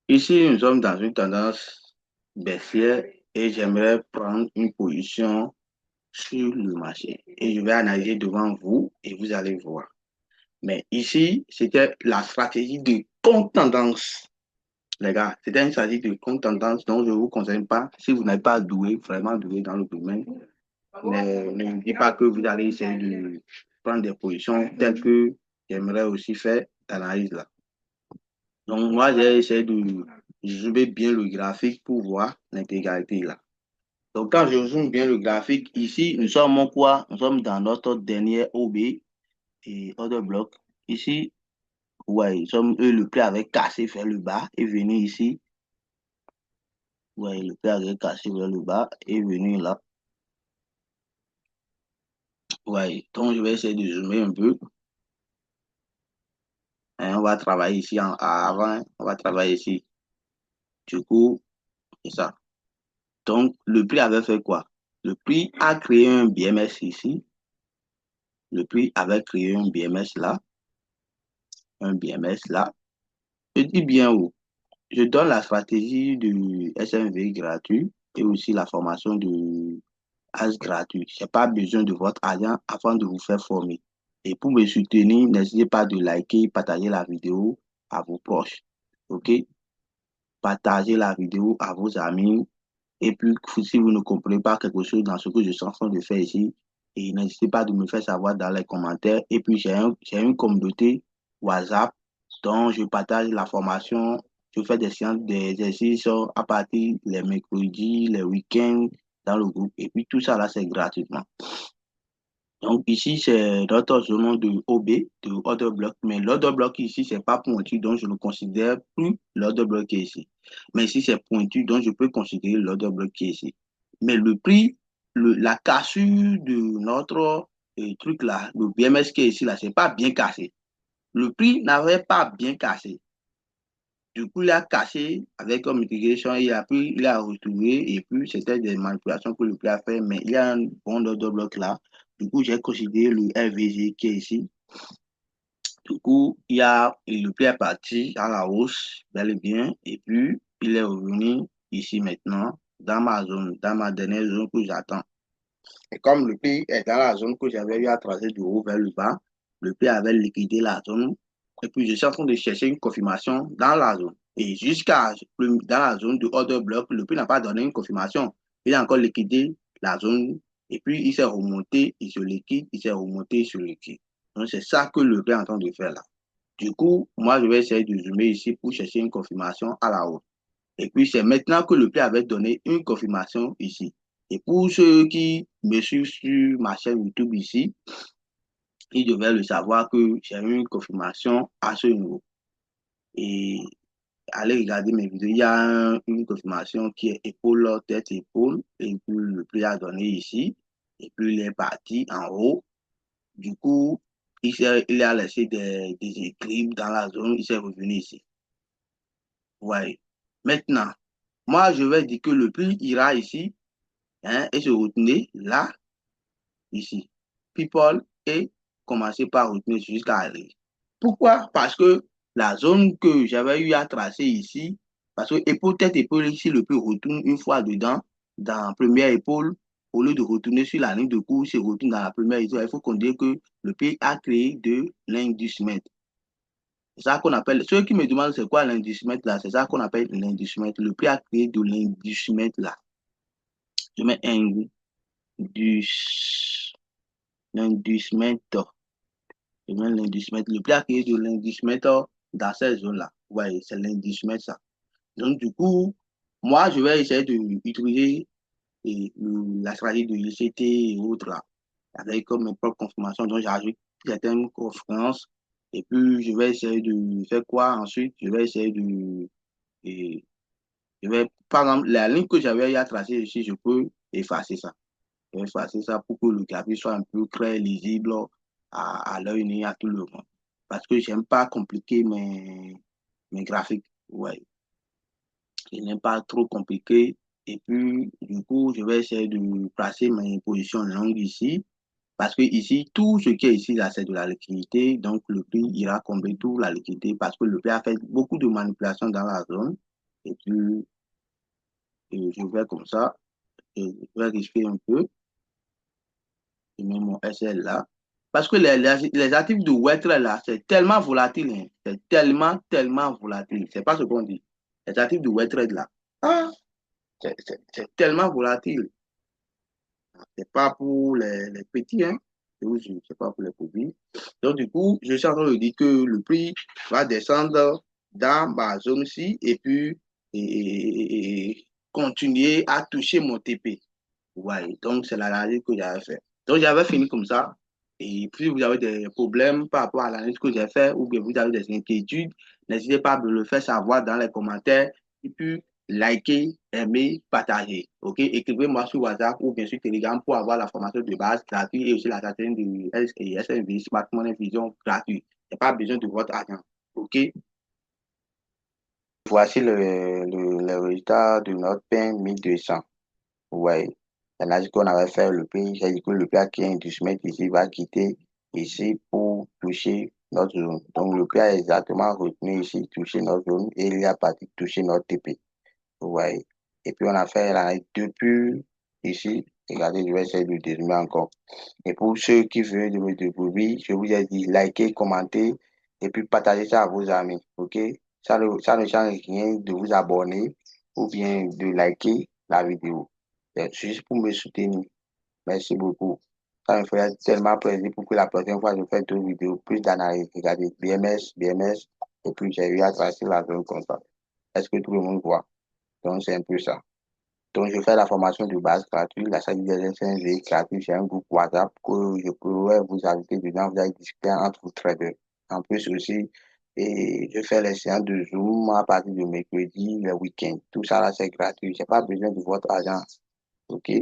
Ici, nous sommes dans une tendance baissière et j'aimerais prendre une position sur le marché. Et je vais analyser devant vous et vous allez voir. Mais ici, c'était la stratégie de contre-tendance. Les gars, c'était une stratégie de contre-tendance dont je ne vous conseille pas. Si vous n'êtes pas doué, vraiment doué dans le domaine, ne me dites pas que vous allez essayer de prendre des positions telles que j'aimerais aussi faire l'analyse là. Donc, moi, j'ai essayé de zoomer bien le graphique pour voir l'intégralité là. Donc, quand je zoome bien le graphique, ici, nous sommes en quoi? Nous sommes dans notre dernier OB et order block. Ici, ouais, nous sommes, le prix avait cassé vers le bas et venu ici. Ouais, le prix avait cassé vers le bas et venu là. Ouais, donc je vais essayer de zoomer un peu. Hein, on va travailler ici avant, on va travailler ici. Du coup, c'est ça. Donc, le prix avait fait quoi? Le prix a créé un BMS ici. Le prix avait créé un BMS là. Un BMS là. Je dis bien où? Je donne la stratégie du SMV gratuit et aussi la formation du AS gratuit. Je n'ai pas besoin de votre agent afin de vous faire former. Et pour me soutenir, n'hésitez pas de liker, partager la vidéo à vos proches. OK? Partagez la vidéo à vos amis. Et puis, si vous ne comprenez pas quelque chose dans ce que je suis en train de faire ici, et n'hésitez pas de me faire savoir dans les commentaires. Et puis, j'ai une communauté WhatsApp dont je partage la formation. Je fais des séances d'exercices à partir les mercredis, les week-ends dans le groupe. Et puis, tout ça là, c'est gratuitement. Donc, ici, c'est notre zone de OB, de order block. Mais l'order block ici, c'est pas pointu, donc je ne considère plus l'order block qui est ici. Mais ici, c'est pointu, donc je peux considérer l'order block qui est ici. Mais le prix, la cassure de notre truc là, le BMS qui est ici, là, c'est pas bien cassé. Le prix n'avait pas bien cassé. Du coup, il a cassé avec comme mitigation, il a retrouvé et puis c'était des manipulations que le prix a fait, mais il y a un bon order block là. Du coup, j'ai considéré le RVG qui est ici. Du coup, le prix est parti à la hausse, bel et bien, et puis il est revenu ici maintenant, dans ma dernière zone que j'attends. Et comme le prix est dans la zone que j'avais eu à tracer du haut vers le bas, le prix avait liquidé la zone. Et puis, je suis en train de chercher une confirmation dans la zone. Et dans la zone de order block, le prix n'a pas donné une confirmation. Il a encore liquidé la zone. Et puis, il s'est remonté, il se liquide, il s'est remonté, il se liquide. Donc, c'est ça que le prix est en train de faire là. Du coup, moi, je vais essayer de zoomer ici pour chercher une confirmation à la hausse. Et puis, c'est maintenant que le prix avait donné une confirmation ici. Et pour ceux qui me suivent sur ma chaîne YouTube ici, ils devaient le savoir que j'ai eu une confirmation à ce niveau. Et allez regarder mes vidéos, il y a une confirmation qui est épaule, tête, épaule. Et puis, le prix a donné ici. Et puis, il est parti en haut. Du coup, il a laissé des équilibres dans la zone. Il s'est revenu ici. Ouais. Maintenant, moi, je vais dire que le prix ira ici, hein, et se retenir là, ici. People, et commencer par retenir jusqu'à aller. Pourquoi? Parce que la zone que j'avais eu à tracer ici, parce que épaule, tête, épaule, ici, le prix retourne une fois dedans, dans la première épaule, au lieu de retourner sur la ligne de course, il retourne dans la première épaule. Il faut qu'on dise que le prix a créé de l'inducemètre. C'est ça qu'on appelle, ceux qui me demandent c'est quoi l'inducemètre là, c'est ça qu'on appelle l'inducemètre. Le prix a créé de l'inducemètre là. Je mets un l'inducemètre. Je mets l'inducemètre. Le prix a créé de l'inducemètre dans cette zone-là. Ouais, c'est l'inducemètre ça. Donc du coup, moi je vais essayer d'utiliser la stratégie de l'ICT et autres là, avec comme mes propres confirmations. Donc j'ajoute certaines conférences et puis je vais essayer de faire quoi ensuite? Je vais essayer de et par exemple, la ligne que j'avais à tracer ici, je peux effacer ça. Je vais effacer ça pour que le graphique soit un peu clair, lisible à l'œil nu, à tout le monde. Parce que j'aime pas compliquer mes graphiques. Ouais. Je n'aime pas trop compliqué. Et puis, du coup, je vais essayer de placer mes positions longues ici. Parce que ici, tout ce qui est ici, là, c'est de la liquidité. Donc, le prix ira combler toute la liquidité parce que le prix a fait beaucoup de manipulations dans la zone. Et puis, je vais comme ça. Je vais risquer un peu. Je mets mon SL là. Parce que les actifs de Web là, c'est tellement volatile. Hein. C'est tellement volatile. C'est pas ce qu'on dit. Les actifs de Web là. Ah, c'est tellement volatile. C'est pas pour les petits, hein. Je vous jure, c'est pas pour les petits. Donc, du coup, je suis en train de dire que le prix va descendre dans ma zone-ci et puis continuer à toucher mon TP. Ouais, donc c'est l'analyse que j'avais fait. Donc, j'avais fini comme ça. Et puis, vous avez des problèmes par rapport à l'analyse que j'ai fait ou bien vous avez des inquiétudes, n'hésitez pas à me le faire savoir dans les commentaires. Et puis, likez, aimez, partagez. OK? Écrivez-moi sur WhatsApp ou bien sur Telegram pour avoir la formation de base gratuite et aussi la stratégie de SMV, Smart Money Vision gratuite. Il n'y a pas besoin de votre argent. OK? Voici le résultat de notre pain 1200. Ouais. L'analyse qu'on avait fait, le prix, j'ai dit que le prix a créé un inducement ici, va quitter ici pour toucher notre zone. Donc, le prix a exactement retenu ici, toucher notre zone et il a parti toucher notre TP. Ouais. Et puis, on a fait l'analyse depuis ici. Regardez, je vais essayer de dézoomer encore. Et pour ceux qui veulent de bruit, je vous ai dit, likez, commentez et puis partagez ça à vos amis. OK? Ça ne change rien de vous abonner ou bien de liker la vidéo. C'est juste pour me soutenir. Merci beaucoup. Ça me ferait tellement plaisir pour que la prochaine fois, je fasse d'autres vidéos, plus d'analyse. Regardez, BMS, et puis j'ai eu à tracer la zone comme ça. Est-ce que tout le monde voit? Donc, c'est un peu ça. Donc, je fais la formation de base gratuite, la salle des SNV gratuite. J'ai un groupe WhatsApp que je pourrais vous ajouter dedans. Vous allez discuter entre vous traders. En plus aussi, et je fais les séances de Zoom à partir de mercredi, le week-end. Tout ça là, c'est gratuit. J'ai pas besoin de votre argent. OK?